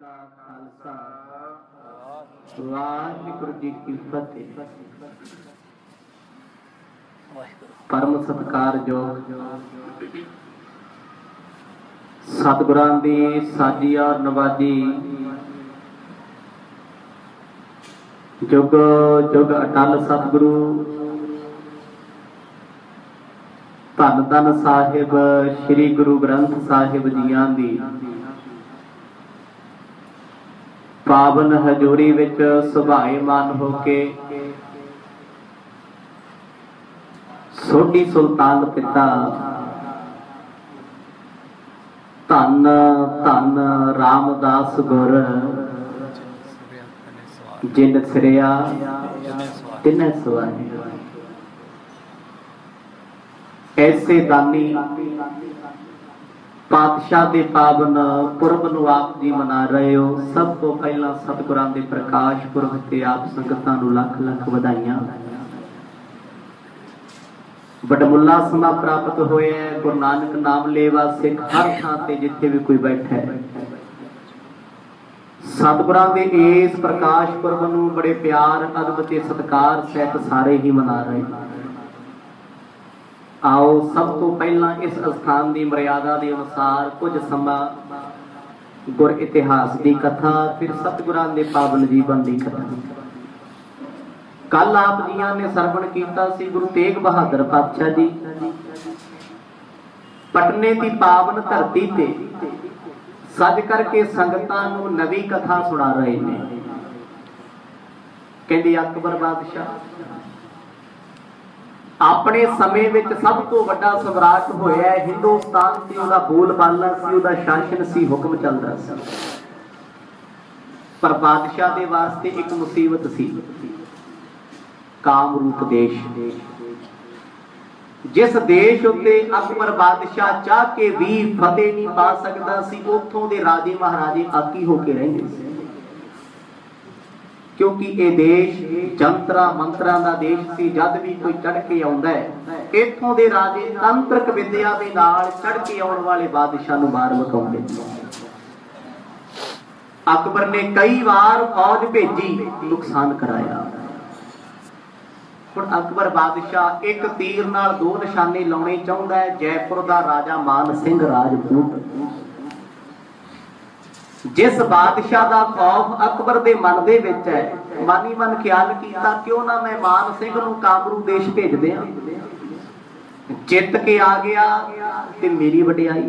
का खालसा वाहिगुरु जी की फतेह। परम सत्कारयोग सतगुरां दी साजी और नवाजी जुग जुग अटल सतगुरु धन धन साहिब श्री गुरु ग्रंथ साहिब जियां दी पावन हजूरी विच सुभाएमान होके सोढी सुल्तान पिता धन धन रामदास गुर जिन सिरिया तिन्ने सुआहे। ऐसे दानी पातशाह दे पावन पुरब नूं आप जी मना रहे हो। सब तो पहला सतगुरां दे प्रकाश पुरब ते आप संगतां नूं लख लख वधाइयां। वडमुल्ला समा प्राप्त होया है। गुरु नानक नाम लेवा सिख हर थां ते जिथे भी कोई बैठा है सतगुरां दे इस प्रकाश पुरब नूं बड़े प्यार अदब ते सत्कार सहित सारे ही मना रहे हैं। आओ सब तो पहला इस स्थान की मर्यादा के अनुसार कुछ समा गुर इतिहास की कथा फिर सतगुरां दे पावन जीवन की कथा। कल आप जियां ने सरवण किया सी गुरु तेग बहादुर पातशाह जी पटने की पावन धरती ते सज करके संगतां नूं नवी कथा सुना रहे ने। कहंदे अकबर बादशाह अपने समय विच सब तो वड्डा सम्राट होया। हिंदुस्तान से उहदा बोल बाला सी, उहदा शासन सी, हुक्म चलदा सी। पर बादशाह दे वास्ते एक मुसीबत सी, कामरूप देश। जिस देश उत्ते अकबर बादशाह चाह के भी फतेह नहीं पा सकदा सी, उत्थों दे राजे महाराजे आकी होके रहिंदे सी। क्योंकि ये देश जंतरा मंत्रा का देश सी। जद भी कोई चढ़ के आउंदा है इत्थों दे राजे तंत्रक विद्या दे नाल चढ़ के आउण वाले बादशाह नूं मार मुकाउंदे। अकबर ने कई बार फौज भेजी, नुकसान कराया। हुण अकबर बादशाह एक तीर नाल दो निशाने लाउणे चाहुंदा है। जयपुर दा राजा मान सिंह राजपूत जिस बादशाह का खौफ अकबर दे मन दे विच है, मानी मन ख्याल कीता क्यों ना मैं मान सिंह नूं कामरू देश भेज दियां। जित के आ गया ते मेरी वडियाई,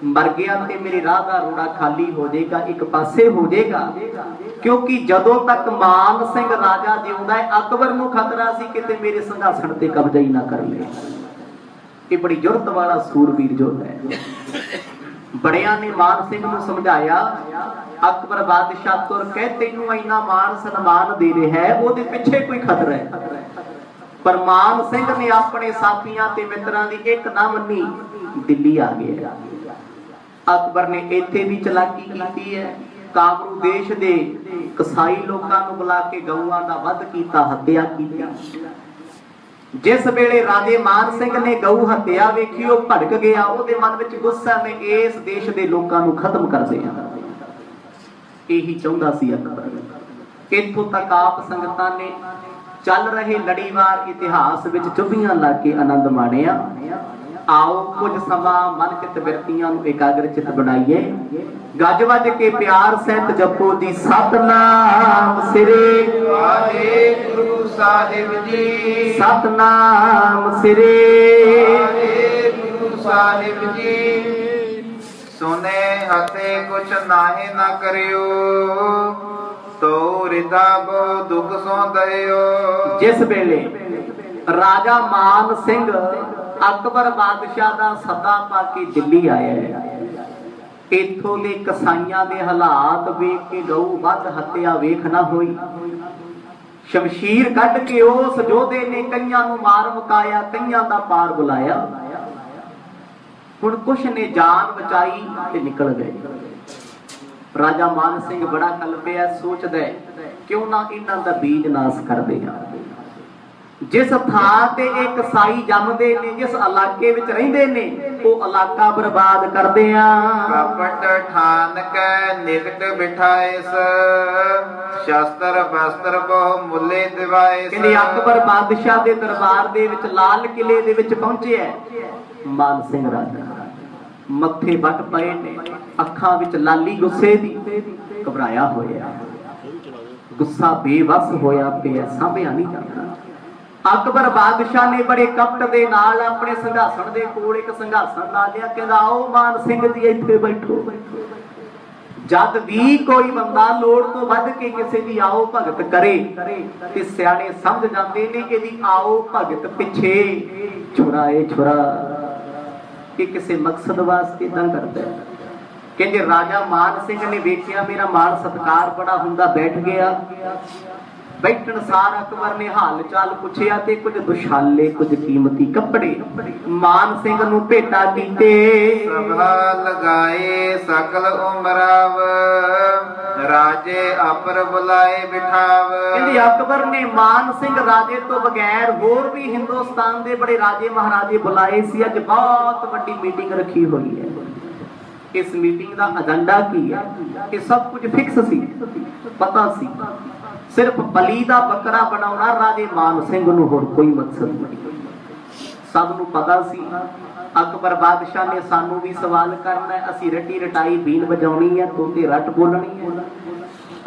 मर गया ते मेरे राह दा रोड़ा खाली हो जाएगा, एक पासे हो जाएगा। क्योंकि जदों तक मान सिंह राजा जिउंदा है अकबर नूं खतरा सी किते मेरे संघासण ते कब्जा ही ना कर ले। ये बड़ी जुरत वाला सूरवीर जो है। बड़िया ने मान सिंह को समझाया, अकबर बादशाह तुर कह तेनू इन्ना मान सन्मान दे रहा है, ओदे पिछे कोई खतरा है। पर मान सिंह ने अपने साथियों ते मित्रां दी एक ना मन्नी, दिल्ली आ गया। अकबर ने इत्थे भी चलाकी की है। कामरू देश दे कसाई लोकां नूं बुला के गऊआं दा वध कीता, हत्या की। जिस वेले राजे मान सिंह ने गऊ हत्या वेखी वो भड़क गया। उसदे मन विच गुस्सा में इस देश दे लोकां नूं खत्म कर दिया। यही चाहुंदा सी अकबर। इत्थों तक आप संगतां ने चल रहे लड़ीवार इतिहास विच चुभियां ला के आनंद माणिया। आओ कुछ समा मन चित बिरतियां नूं एकाग्र चित बनाइए। गज वज के प्यार सहित जपो जी सतनाम श्री वाहिगुरु साहिब जी। सतनाम श्री वाहिगुरु साहिब जी। सुने हते कुछ नाहे ना करियो, तो हृदा बहु दुख सो दयो। जिस वेले राजा मान सिंह अकबर बादशाह का सदा पाके दिल्ली आया है, इत्थों के कसाइयां दे हालात वेख के गऊ वध हत्या वेख ना होई। शमशीर कढ़ के उस जोधे ने कईयां नूं मार मुकाया, कईयां दा पार बुलाया। हुण कुछ ने जान बचाई ते निकल गए। राजा मान सिंह बड़ा कलपिया, सोचदा क्यों ना इन्हां दा बीज नाश कर दिया। जिस थां ते एक कसाई जमदे ने, जिस इलाके विच रहिंदे ने, ਉਹ ਇਲਾਕਾ ਬਰਬਾਦ ਕਰਦੇ ਆ। ਕਪਟ ਠਾਨ ਕੈ ਨਿਕਟ ਬਿਠਾਇਸ ਸ਼ਸਤਰ ਵਸਤਰ ਬਹੁ ਮੁੱਲੇ ਦਿਵਾਇਸ। ਕਹਿੰਦੇ ਅਕਬਰ ਬਾਦਸ਼ਾਹ ਦੇ ਦਰਬਾਰ ਦੇ ਵਿੱਚ ਲਾਲ ਕਿਲੇ ਦੇ ਵਿੱਚ ਪਹੁੰਚਿਆ ਮਾਨ ਸਿੰਘ ਰਾਜਾ, ਮੱਥੇ ਵੱਟ ਪਏ ਨੇ, ਅੱਖਾਂ ਵਿੱਚ ਲਾਲੀ ਗੁੱਸੇ ਦੀ, ਘਬਰਾਇਆ ਹੋਇਆ, ਗੁੱਸਾ ਬੇਵਸ ਹੋਇਆ ਪਿਆ, ਸਾਂਭਿਆ ਨਹੀਂ ਜਾਂਦਾ। ਅਕਬਰ ਬਾਦਸ਼ਾਹ ਨੇ ਬੜੇ ਕਪਟ ਦੇ ਨਾਲ ਆਪਣੇ ਸਿੰਘਾਸਣ ਦੇ ਕੋਲ ਇੱਕ ਸਿੰਘਾਸਣ ਲਾ ਲਿਆ। ਕਹਿੰਦਾ ਆਓ ਮਾਨ ਸਿੰਘ ਜੀ ਇੱਥੇ ਬੈਠੋ। ਜਦ ਵੀ ਕੋਈ ਬੰਦਾ ਲੋੜ ਤੋਂ ਵੱਧ ਕੇ ਕਿਸੇ ਦੀ ਆਓ ਭਗਤ ਕਰੇ ਤੇ ਸਿਆਣੇ ਸਮਝ ਜਾਂਦੇ ਨੇ ਕਿ ਇਹਦੀ ਆਓ ਭਗਤ ਪਿੱਛੇ ਛੁਰਾਏ ਛੁਰਾ, ਇਹ ਕਿਸੇ ਮਕਸਦ ਵਾਸਤੇ ਇਦਾਂ ਕਰਦਾ ਹੈ। ਕਹਿੰਦੇ ਰਾਜਾ ਮਾਨ ਸਿੰਘ ਨੇ ਵੇਖਿਆ ਮੇਰਾ ਮਾਣ ਸਤਿਕਾਰ ਬੜਾ ਹੁੰਦਾ, ਬੈਠ ਗਿਆ। ਬੈਠਣ ਸਾਰ ਅਕਬਰ ਨੇ ਹਾਲ ਚਾਲ ਪੁੱਛਿਆ ਤੇ ਕੁਝ ਦੁਸ਼ਾਲੇ, ਕੁਝ ਕੀਮਤੀ ਕੱਪੜੇ ਮਾਨ ਸਿੰਘ ਨੂੰ ਭੇਟਾ ਕੀਤੇ। ਸਭਾ ਲਗਾਏ ਸਕਲ ਉਮਰਾਵ ਰਾਜੇ ਅਪਰ ਬੁਲਾਏ ਬਿਠਾਵ। ਕਹਿੰਦੇ ਅਕਬਰ ਨੇ ਮਾਨ ਸਿੰਘ ਰਾਜੇ ਤੋਂ ਬਗੈਰ ਹੋਰ ਵੀ ਹਿੰਦੁਸਤਾਨ ਦੇ ਬੜੇ ਰਾਜੇ ਮਹਾਰਾਜੇ ਬੁਲਾਏ ਸੀ। ਅੱਜ ਬਹੁਤ ਵੱਡੀ ਮੀਟਿੰਗ ਰੱਖੀ ਹੋਈ ਹੈ। ਇਸ ਮੀਟਿੰਗ ਦਾ ਏਜੰਡਾ ਕੀ ਹੈ? ਇਹ ਸਭ ਕੁਝ ਫਿਕਸ ਸੀ, ਪਤਾ ਸੀ। ਸਿਰਫ ਬਲੀ ਦਾ ਬੱਕਰਾ ਬਣਾਉਣਾ ਰਾਜੇ ਮਾਨ ਸਿੰਘ ਨੂੰ, ਹੋਰ ਕੋਈ ਮਕਸਦ ਨਹੀਂ। ਸਭ ਨੂੰ ਪਤਾ ਸੀ ਅਕਬਰ ਬਾਦਸ਼ਾਹ ਨੇ ਸਾਨੂੰ ਵੀ ਸਵਾਲ ਕਰਨਾ ਹੈ, ਅਸੀਂ ਰੱਟੀ ਰਟਾਈ ਬੀਨ ਵਜਾਉਣੀ ਹੈ, ਤੋਤੇ ਰੱਟ ਬੋਲਣੀ ਹੈ।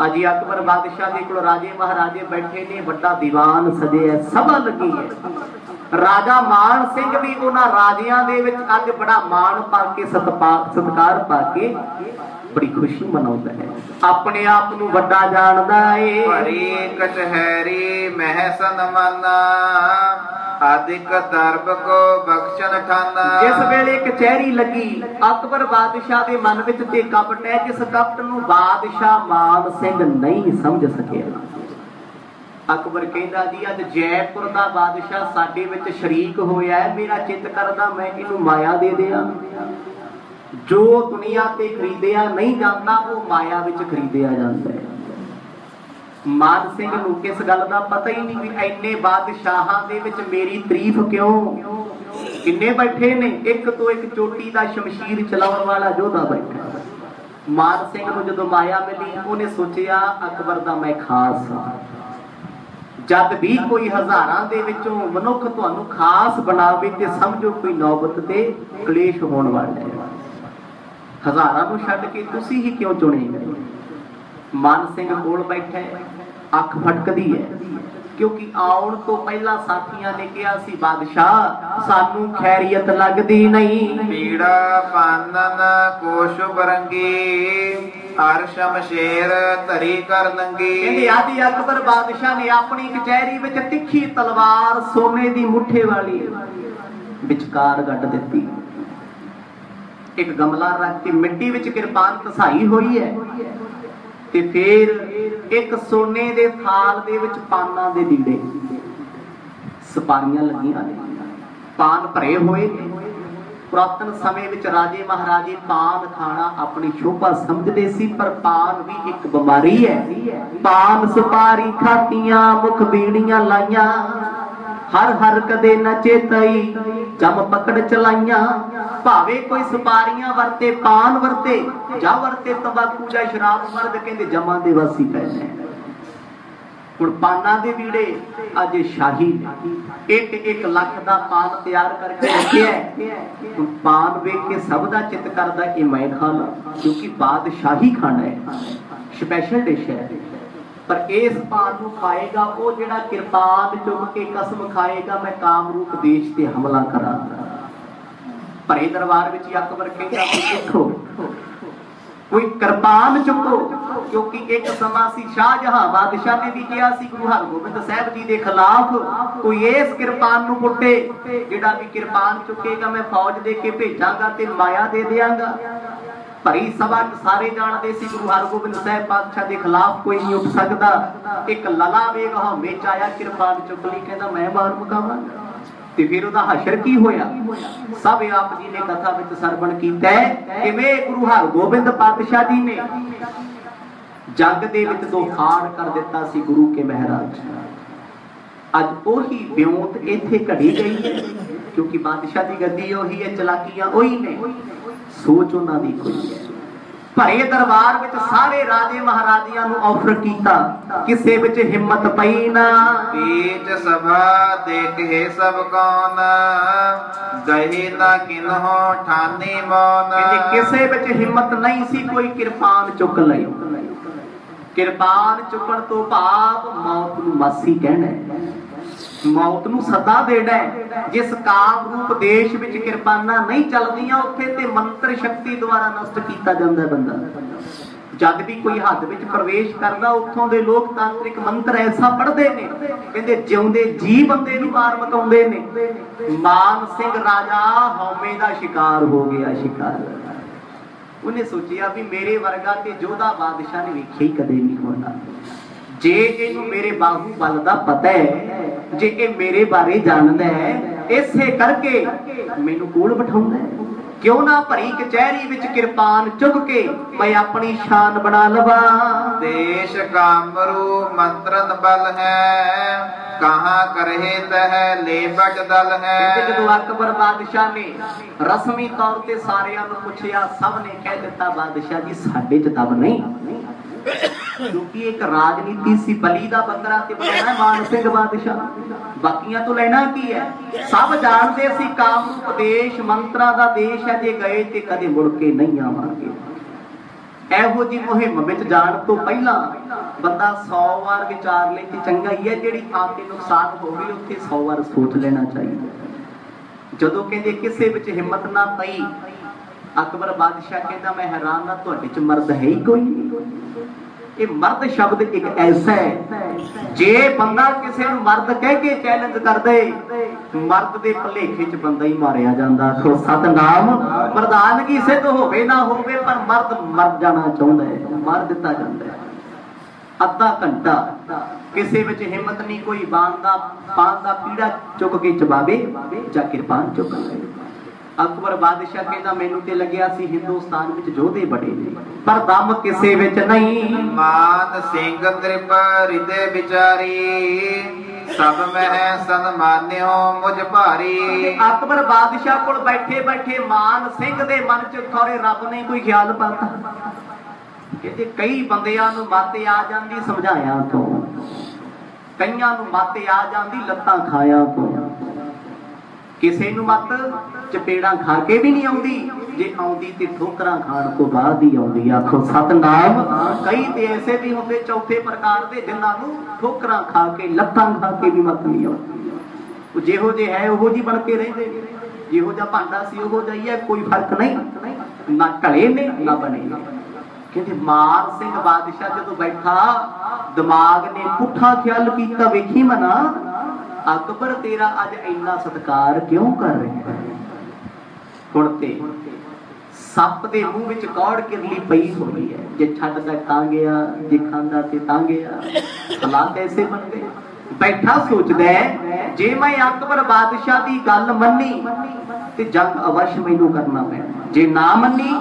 ਅੱਜ ਅਕਬਰ ਬਾਦਸ਼ਾਹ ਦੇ ਕੋਲ ਰਾਜੇ ਮਹਾਰਾਜੇ ਬੈਠੇ ਨੇ, ਵੱਡਾ ਦੀਵਾਨ ਸਜਿਆ, ਸਭਾ ਲੱਗੀ ਹੈ। ਰਾਜਾ ਮਾਨ ਸਿੰਘ ਵੀ ਉਹਨਾਂ ਰਾਜਿਆਂ ਦੇ ਵਿੱਚ ਅੱਜ ਬੜਾ ਮਾਣ ਪਾ ਕੇ, ਸਤਿਕਾਰ ਪਾ ਕੇ ਬੜੀ ਖੁਸ਼ੀ ਮਨਾਉਂਦਾ ਹੈ। ਆਪਣੇ ਆਪ ਨੂੰ ਵੱਡਾ ਜਾਣਦਾ ਏ। ਭਰੀ ਕਟਹਿਰੀ ਮਹਿਸਨ ਮਾਨਾ ਆਦਿਕ ਦਰਬ ਕੋ ਬਖਸ਼ਣ ਠਾਨਾ। ਜਿਸ ਵੇਲੇ ਕਚਹਿਰੀ ਲੱਗੀ ਅਕਬਰ ਬਾਦਸ਼ਾਹ ਦੇ ਮਨ ਵਿੱਚ ਤੇ ਕਪਟ ਹੈ, ਜਿਸ ਕਪਟ ਨੂੰ ਬਾਦਸ਼ਾਹ ਮਾਨ ਸਿੰਘ ਨਹੀਂ ਸਮਝ ਸਕਿਆ। ਅਕਬਰ ਕਹਿੰਦਾ ਜੀ ਅੱਜ ਜੈਪੁਰ ਦਾ ਬਾਦਸ਼ਾਹ ਸਾਡੇ ਵਿੱਚ ਸ਼ਰੀਕ ਹੋਇਆ ਹੈ, ਮੇਰਾ ਚਿੱਤ ਕਰਦਾ ਮੈਂ ਇਹਨੂੰ ਮਾਇਆ ਦੇ ਦਿਆਂ। ਜੋ ਦੁਨੀਆ ਤੇ ਖਰੀਦਿਆ ਨਹੀਂ ਜਾਂਦਾ ਉਹ ਮਾਇਆ ਵਿੱਚ ਖਰੀਦਿਆ ਜਾਂਦਾ ਹੈ। ਮਾਨ ਸਿੰਘ ਨੂੰ ਕਿਸ ਗੱਲ ਦਾ ਪਤਾ ਹੀ ਨਹੀਂ ਵੀ ਇੰਨੇ ਬਾਦਸ਼ਾਹਾਂ ਦੇ ਵਿੱਚ ਮੇਰੀ ਤਾਰੀਫ ਕਿਉਂ। ਕਿੰਨੇ ਬੈਠੇ ਨੇ, ਇੱਕ ਤੋਂ ਇੱਕ ਚੋਟੀ ਦਾ ਸ਼ਮਸ਼ੀਰ ਚਲਾਉਣ ਵਾਲਾ ਯੋਧਾ ਬੈਠਾ। ਮਾਨ ਸਿੰਘ ਨੂੰ ਜਦੋਂ ਮਾਇਆ ਮਿਲੀ ਉਹਨੇ ਸੋਚਿਆ ਅਕਬਰ ਦਾ ਮੈਂ ਖਾਸ ਹਾਂ। ਜਦ ਵੀ ਕੋਈ ਹਜ਼ਾਰਾਂ ਦੇ ਵਿੱਚੋਂ ਮਨੁੱਖ ਤੁਹਾਨੂੰ ਖਾਸ ਬਣਾਵੇ ਤੇ ਸਮਝੋ ਕੋਈ ਨੌਬਤ ਤੇ ਕਲੇਸ਼ ਹੋਣ ਵਾਲਾ ਹੈ। ਹਜ਼ਾਰਾਂ ਨੂੰ ਛੱਡ ਕੇ ਤੁਸੀਂ ਹੀ ਕਿਉਂ ਚੁਣੇ ਗਏ? ਮਾਨ ਸਿੰਘ ਕੋਲ ਬੈਠਾ ਹੈ, ਅੱਖ ਫਟਕਦੀ ਹੈ, ਕਿਉਂਕਿ ਆਉਣ ਤੋਂ ਪਹਿਲਾਂ ਸਾਥੀਆਂ ਨੇ ਕਿਹਾ ਸੀ ਬਾਦਸ਼ਾਹ ਸਾਨੂੰ ਖੈਰੀਅਤ ਲੱਗਦੀ ਨਹੀਂ। ਪੀੜਾ ਪਾਨਨ ਕੋਸ਼ ਬਰੰਗੀ ਹਰ ਸ਼ਮਸ਼ੇਰ ਧਰੀ ਕਰ ਨੰਗੀ। ਕਹਿੰਦੇ ਆਦੀ ਅਕਬਰ ਬਾਦਸ਼ਾਹ ਨੇ ਆਪਣੀ ਕਚਹਿਰੀ ਵਿੱਚ ਤਿੱਖੀ ਤਲਵਾਰ ਸੋਨੇ ਦੀ ਮੁੱਠੇ ਵਾਲੀ ਵਿਚਕਾਰ ਗੱਡ ਦਿੱਤੀ। ਇੱਕ ਗਮਲਾ ਰੱਖ ਕੇ ਮਿੱਟੀ ਵਿੱਚ ਕਿਰਪਾਨ ਧਸਾਈ ਹੋਈ ਹੈ ਤੇ ਫਿਰ ਇੱਕ ਸੋਨੇ ਦੇ ਥਾਲ ਦੇ ਵਿੱਚ ਪਾਨਾਂ ਦੇ ਦੀੜੇ, ਸੁਪਾਰੀਆਂ ਲੱਗੀਆਂ ਨੇ, ਪਾਨ ਭਰੇ ਹੋਏ ਨੇ। ਪੁਰਾਤਨ ਸਮੇਂ ਵਿੱਚ ਰਾਜੇ ਮਹਾਰਾਜੇ ਪਾਨ ਖਾਣਾ ਆਪਣੀ ਸ਼ੋਭਾ ਸਮਝਦੇ ਸੀ, ਪਰ ਪਾਨ ਵੀ ਇੱਕ ਬਿਮਾਰੀ ਹੈ। ਪਾਨ ਸੁਪਾਰੀ ਖਾਤੀਆਂ ਮੁਖ ਬੀੜੀਆਂ ਲਾਈਆਂ, ਹਰ ਹਰ ਕਦੇ ਨਾ ਚੇਤਈ ਜਮ ਪਕੜ ਚਲਾਈਆਂ। ਭਾਵੇਂ ਕੋਈ ਸੁਪਾਰੀਆਂ ਵਰਤੇ, ਪਾਨ ਵਰਤੇ ਜਾਂ ਵਰਤੇ ਤੰਬਾਕੂ ਜਾਂ ਸ਼ਰਾਬ ਮਰਦ ਕਹਿੰਦੇ ਜਮਾਂ ਦੇ ਵਾਸੀ ਪੈਣੇ। ਹੁਣ ਪਾਨਾਂ ਦੇ ਵੀੜੇ ਅੱਜ ਸ਼ਾਹੀ ਨੇ 1 ਲੱਖ ਦਾ ਪਾਨ ਤਿਆਰ ਕਰਕੇ ਰੱਖਿਆ। ਹੁਣ ਪਾਨ ਵੇਖ ਕੇ ਸਭ ਦਾ ਚਿੱਤ ਕਰਦਾ ਇਹ ਮੈਂ ਖਾ ਲਾਂ, ਕਿਉਂਕਿ ਬਾਦਸ਼ਾਹੀ ਖਾਣਾ ਹੈ, ਸਪੈਸ਼ਲ ਡਿਸ਼ ਹੈ। ਪਰ ਇਸ ਪਾਨ ਨੂੰ ਖਾਏਗਾ ਉਹ ਜਿਹੜਾ ਕਿਰਪਾਨ ਚੁੱਕ ਕੇ ਕਸਮ ਖਾਏਗਾ ਮੈਂ ਕਾਮਰੂਪ ਦੇਸ਼ ਤੇ ਹਮਲਾ ਕਰਾਂਗਾ। ਭਰੇ ਦਰਬਾਰ ਵਿੱਚ ਅਕਬਰ ਕਹਿੰਦਾ ਉੱਠੋ, ਕੋਈ ਕਿਰਪਾਨ ਚੁੱਕੋ, ਕਿਉਂਕਿ ਇੱਕ ਸਮਾਂ ਸੀ ਸ਼ਾਹਜਹਾਂ ਬਾਦਸ਼ਾਹ ਨੇ ਵੀ ਕਿਹਾ ਸੀ ਗੁਰੂ ਹਰਗੋਬਿੰਦ ਸਾਹਿਬ ਜੀ ਦੇ ਖਿਲਾਫ ਕੋਈ ਇਸ ਕਿਰਪਾਨ ਨੂੰ ਪੁੱਟੇ, ਜਿਹੜਾ ਵੀ ਕਿਰਪਾਨ ਚੁੱਕੇਗਾ ਮੈਂ ਫੌਜ ਦੇ ਕੇ ਭੇਜਾਂਗਾ ਤੇ ਮਾਇਆ ਦੇ ਦਿਆਂਗਾ। ਭਰੀ ਸਭਾ ਸਾਰੇ ਜਾਣਦੇ ਸੀ ਗੁਰੂ ਹਰਗੋਬਿੰਦ ਸਾਹਿਬ ਪਾਤਸ਼ਾਹ ਦੇ ਖਿਲਾਫ ਕੋਈ ਨਹੀਂ ਉੱਠ ਸਕਦਾ। ਇੱਕ ਲਲਾ ਵੇਗ ਹਉਮੈ ਚ ਆਇਆ, ਕਿਰਪਾਨ ਚੁੱਕ ਲਈ, ਕਹਿੰਦਾ ਮੈਂ ਮਾਰ ਮੁਕਾਵਾਂਗਾ। ਤੇ ਫਿਰ ਉਹਦਾ ਹਸ਼ਰ ਕੀ ਹੋਇਆ? ਸਭ ਆਪ ਜੀ ਨੇ ਕਥਾ ਵਿੱਚ ਸਰਵਣ ਕੀਤਾ ਕਿਵੇਂ ਗੁਰੂ ਹਰਗੋਬਿੰਦ ਪਾਤਸ਼ਾਹ ਜੀ ਨੇ ਜੰਗ ਦੇ ਵਿੱਚ ਦੋ ਖਾੜ ਕਰ ਦਿੱਤਾ ਸੀ ਗੁਰੂ ਕੇ ਮਹਾਰਾਜ। ਅੱਜ ਉਹੀ ਬਿਉਂਤ ਇੱਥੇ ਘੜੀ ਗਈ ਹੈ। क्योंकि बादशाह की गद्दी उही है, चलाकियां उही ने, सोच उन्हां दी कोई है। भरे दरबार विच सारे राजे महाराजियां नूं ऑफर कीता, किसे विच हिम्मत पई ना। बीच सभा देखे सब कौन, गही ना किन्हो ठानी मौन। किसे विच हिम्मत नहीं सी, कोई किरपान चुक लई। किरपान चुकण तो भाव मौत नूं मासी कहना है, मौत नूं सदा देना है। जिस काम रूप देश विच किरपाना नहीं चलदियां, उत्थे ते मंत्र शक्ति द्वारा नष्ट कीता जांदा है बंदा। जद भी कोई हद विच प्रवेश करदा, उत्थों दे लोक तांत्रिक मंत्र ऐसा पढ़दे ने, कहंदे जिउंदे जी बंदे नूं मार मकाउंदे ने। मान सिंह राजा हौमे दा शिकार हो गया, शिकार। उन्हें सोचिया भी मेरे वर्गा ते जोधा बादशाह ने वेखिया ही कदे नहीं होना। जे इनू मेरे बाहूबल दा पता है, जे ये मेरे बारे जानदा है, इसे करके मैनू कोल बिठाउंदा है। क्यों ना भरी कचहरी विच किरपान चुक के मैं अपनी शान बना लवा। देश कामरू मंत्रन बल है, कहाँ करहे तह ले बट दल है। जदों अकबर बादशाह ने रस्मी तौर ते सारियां नूं पुछया, सब ने कह दिता बादशाह जी साडे च दब नहीं, क्योंकि एक राजनीति सी। बली दा बकरा ते बनाया मान सिंह बादशाह, बाकियां तो लेना की है। सब जानते सी कामरूप देश मंत्रा दा देश है, जे गए ते कदे मुड़ के नहीं आवांगे। एहो जी मुहिम विच जाण तो पहला बंदा 100 वार विचार ले कि चंगा ही है, जेड़ी थां ते नुकसान हो गई उत्थे 100 वार सोच लेना चाहिए। जदों कहंदे किसे विच हिम्मत ना पई, अकबर बादशाह कहता मैं हैरान ना, तुहाडे च मर्द है ही कोई नहीं। ये मर्द शब्द एक ऐसा है, जे बंदा किसी नूं मर्द कह के चैलेंज कर दे, मर्द दे भलेखे च बंदा ही मारिया जांदा। तो सतनाम मर्दानगी सिद्ध होवे ना होवे, पर मर्द मर जाना चाहुंदा है, मार दिता जांदा है। अद्धा घंटा किसी विच हिम्मत नहीं, कोई पान दा पीड़ा चुक के चबावे जां किरपान चुक ले। अकबर बादशाह कहना मैनू ते लग्या सी हिंदुस्तान विच जोधे बड़े ने, पर दम किसे विच नहीं। मान सिंह त्रिप हृदय विचारी, सब मह सन्मान्यो मुझ भारी। अकबर बादशाह कोल बैठे बैठे मान सिंह दे मन च थोड़े रब ने कोई ख्याल पाता। कहते कई बंदियां नूं मत आ जांदी समझाया तो, कईयां नूं मत आ जांदी लत्तां खाया तो, किसे नूं मत चपेड़ा खा के भी नहीं आउंदी, जे आउंदी ते ठोकरां खाण तो बाद ही आउंदी। आखो सतनाम। कई ते ऐसे भी होंदे चौथे प्रकार दे, जिन्हां नूं ठोकरां खा के लत्तां खा के भी मत नहीं आउंदी। जेहो जे है ओहो जी बन के रहिंदे, जेहो जा भांडा सी ओहो जा ही है, कोई फर्क नहीं, ना ढले ने ना बने। कहते मान सिंह बादशाह जदों बैठा, दिमाग ने पुठा ख्याल कीता, वेखी मना अकबर तेरा अज इन्ना सत्कार क्यों कर रहे हैं। हुण ते सप दे मूंह विच कौड़ किरली पई होई है, जे छड्डदा तां गया, जे खांदा ते तां गया। हालात ऐसे बन गए। बैठा सोचदा है जे मैं अकबर बादशाह दी गल मन्नी ते जंग अवश्य मैनू करना पैना, जे ना मन्नी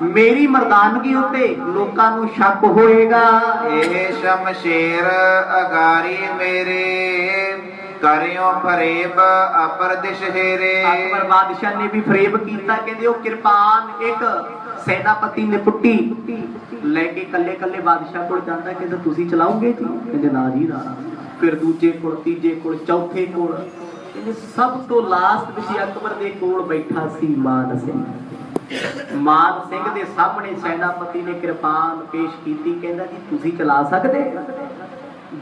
मेरी मर्दानगी उत्ते लोकां नूं शक होएगा। ए शमशेर अगारी मेरे, करियो फरेब अपर दिश हेरे। अकबर बादशाह ने भी फरेब कीता। कहंदे ओ किरपान एक सेनापति ने पुट्टी लेके कल्ले कल्ले बादशाह कोल जांदा, कहंदा तुसीं चलाओगे जी? कहंदे ना जी ना। फिर दूजे कोल, तीजे कोल, चौथे कोल, कहंदे सब तो लास्ट विच अकबर दे कोल बैठा सी मान सिंह। मान सिंह दे सामने सेनापति ने किरपान पेश कीती, कहंदा जी तुसीं चला सकदे?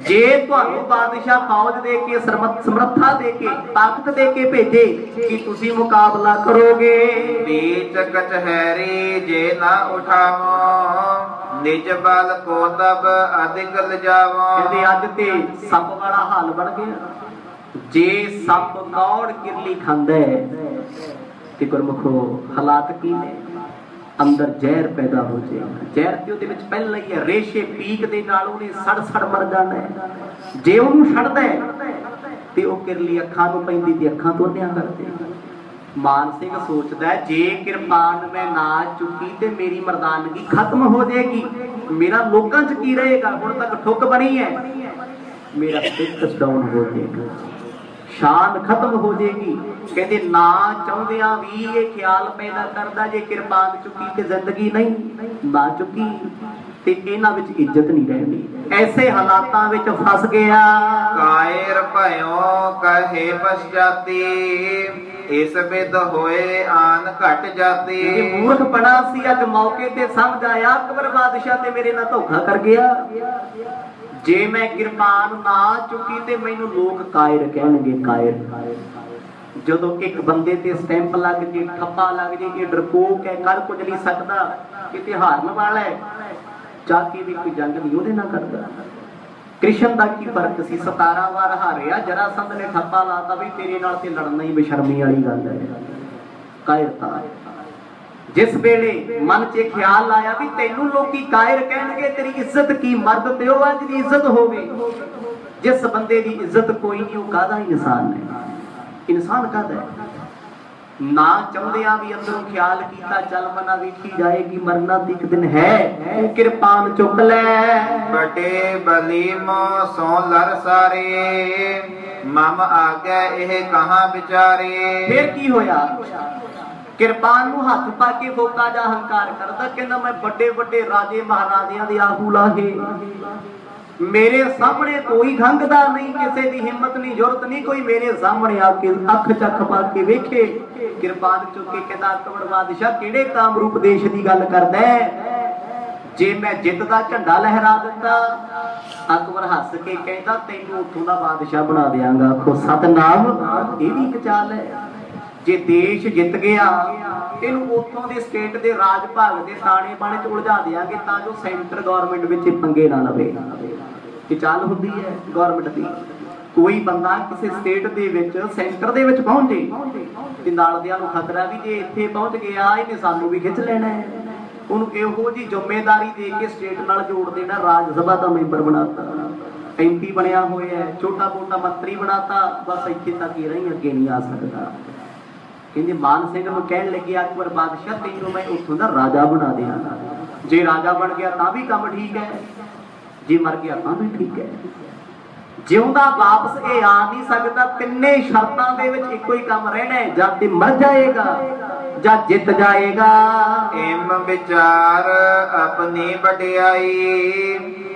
जे तुहानू बादशाह फौज दे के समर्था दे के ताकत दे के भेजे कि तुसी मुकाबला करोगे। बीच कचहरी जे ना उठावो, निज बल को तब अधिक लजावो। कहते अज ते सप वाला हाल बन गया। जे सप कौड़ किरली खांदा है ते गुरमुखो हालात की ने, अंदर जहर पैदा हो जाएगा। जहर ते ਉਹਦੇ ਵਿੱਚ ਪਹਿਲਾਂ ਹੀ ਹੈ, ਰੇਸ਼ੇ ਪੀਕ ਦੇ ਨਾਲ ਉਹਨੇ ਸੜ ਸੜ ਮਰ ਜਾਣਾ ਹੈ। ਜੇ ਉਹਨੂੰ ਛੱਡਦਾ ਤੇ ਉਹ ਕਿਰਲੀ ਅੱਖਾਂ ਨੂੰ ਪੈਂਦੀ ਤੇ ਅੱਖਾਂ ਤੋਂ ਅੰਨ੍ਹਿਆਂ ਕਰਦੇ। ਮਾਨ ਸਿੰਘ ਸੋਚਦਾ ਜੇ ਕਿਰਪਾਨ ਮੈਂ ਨਾ ਚੁੱਕੀ ਤੇ ਮੇਰੀ ਮਰਦਾਨਗੀ ਖਤਮ ਹੋ ਜਾਏਗੀ, ਮੇਰਾ ਲੋਕਾਂ 'ਚ ਕੀ ਰਹੇਗਾ। ਹੁਣ ਤੱਕ ਠੁੱਕ ਬਣੀ ਹੈ, ਮੇਰਾ ਸਟੇਟਸ ਡਾਊਨ ਹੋ ਜਾਏਗਾ। शान खत्म हो जाएगी। कहते ना चाहदियां भी ये ख्याल पैदा करदा जे किरपान चुकी ते जिंदगी नहीं ना चुकी ते इन्हां विच इज्जत नहीं रहनी। ऐसे हालातां विच फस गया। कायर भयो कहे पश्चाती इस विद होए आन घट जाती। मूर्खपना सी अज मौके ते समझ आया अकबर बादशाह ते मेरे नाल धोखा कर गया। जे मैं किरपान ना चुकी ते मैनू लोग कायर कहणगे कायर। जदों एक बंदे ते स्टैंप लग जे ठप्पा लग जे ये डरपोक है कर कुछ नहीं सकता किते हारन वाला है जाके भी कोई जंग नहीं उहदे नाल करदा। कृष्ण दा की फर्क सी 17 वार हारिया जरासंध ने ठप्पा लाता भी तेरे नाल ते लड़ना ही बेशर्मी वाली गल है। कायरता जिस वेले मन च ख्याल आया भी तेनू लोकी कायर कहणगे तेरी इज्जत की मर्द ते ओ अज दी इज्जत होवे। जिस बंदे दी इज्जत कोई नहीं वो कादा इंसान है। इंसान कादा है ना चाहदियां भी अंदरों ख्याल कीता चल मना वेखी जाएगी मरना दी एक दिन है किरपान चुक ले। बटे बली मो सो लर सारे मम आगे एह कहां विचारे। फिर की होया किरपान नू हथ पा के फोका जा हंकार करदा कहंदा मैं बड़े बड़े राजे महाराजियां दे आहू लाहे मेरे सामने कोई घंगदा नहीं किसी की हिम्मत नहीं जरूरत नहीं कोई मेरे सामने आके अख चख पा के वेखे। किरपान चुक के कहंदा अकबर बादशाह किहड़े कामरूप देश की गल करदा है जे मैं जित दा झंडा लहरा दिता। अकबर हस के कहंदा तैनू उत्थों दा बादशाह बना देंगा। आखो सतनाम ये भी एक चाल है। जे देश जित गया इहनू उत्थों दे स्टेट दे राज भाग दे ताने बाणे च उलझा देंगे तां जो सेंटर गवर्नमेंट विच पंगे ना लवे। ये चाल हुंदी है गवर्नमेंट दी। कोई बंदा किसी स्टेट दे विच सेंटर दे विच पहुंचे ते नाल दियां नूं खतरा भी जे इत्थे पहुंच गया इहने सानू भी खिच लेना है। उहनू इहो जी जिम्मेदारी दे के स्टेट नाल जोड़ देना। राज सभा दा मैंबर बनाता MP बनया होया है छोटा मोटा मंत्री बनाता बस इत्थे तक ही रही अगे नहीं आ सकता। कहंदे मान सिंह नूं कहण लगे अकबर बादशाह तैनूं मैं उत्थों दा राजा बना देना। जे राजा बन गया तां भी काम ठीक है जे मर गया तां भी ठीक है। जिउंदा वापस ये आ नहीं सकता। तिन्ने शर्तां दे विच इक्को ही काम रहना है जां ते मर जाएगा जां जित जाएगा। इम विचार अपनी वडियाई